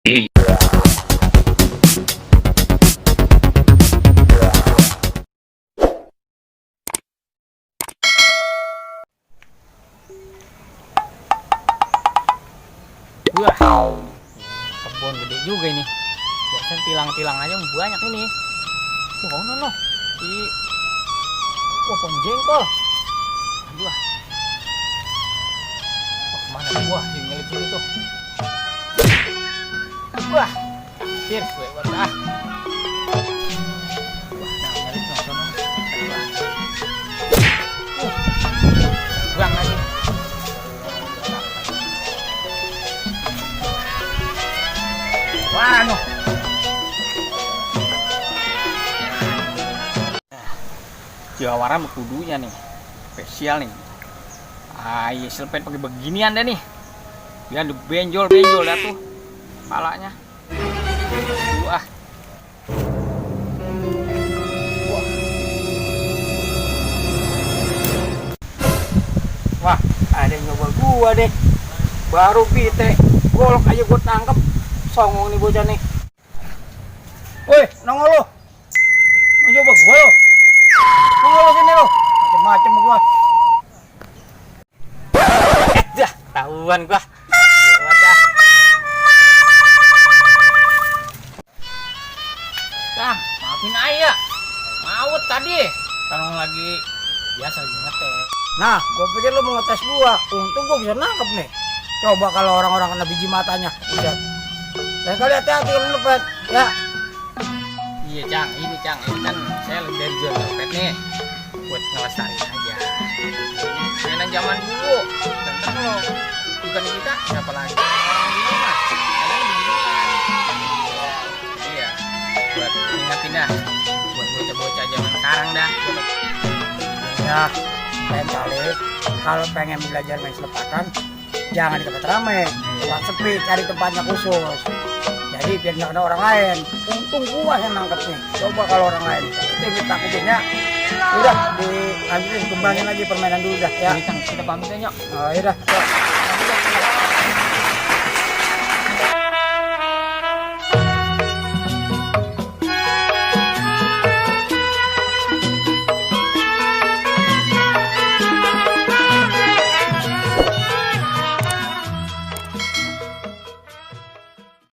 Wah, kebun gede juga ini. Biasanya tilang-tilang aja banyak ini. Wah, no. Wah, pohon jengkol. Aduh. Wah, kemana tuh? Wah, si milik sini tuh. Wah, cheers, buat ah. Wah, nah milik no, sono. Buang lagi. Wah, no. Jawara kudunya nih, spesial nih. Iya selpen pakai beginian deh nih. Dia ada benjol dah tuh, palanya. Wah. Wah, ada yang nyoba gua deh. Baru bite, golok aja gua tangkep. Songong nih bocah nih. Woi, nongol lo. Mau coba gua lo. Nongol lo sini lo. Macem-macem gua. Dah, tahuan gua. Wajah. Kang, maafin ayah. Maut tadi. Tarung lagi biasa lagi ngetes. Nah, gua pikir lo mau ngetes gua. Untung gua bisa nangkep nih. Coba kalau orang-orang kena biji matanya. Bisa. Dan kali hati-hati kalau lepet, ya. Iya Cang, ini kan saya lebih dari jual lepet nih, buat ngelestariin aja. Mainan zaman dulu, dan kalau bukan kita, siapa lagi? Orang dulu mah, kalian beginian. Iya, buat ingetin dah, buat bocah-bocah zaman sekarang dah. Ya, lain kali kalau pengen belajar main selepatan, jangan di tempat ramai, tempat sepi, cari tempatnya khusus. Jadi biar nggak ada orang lain. Untung gua yang nangkep nih. Coba kalau orang lain, itu takutin ya. Udah dilanjutin, kembangin lagi permainan dulu dah ya. Kita pamit aja. Oh, yaudah.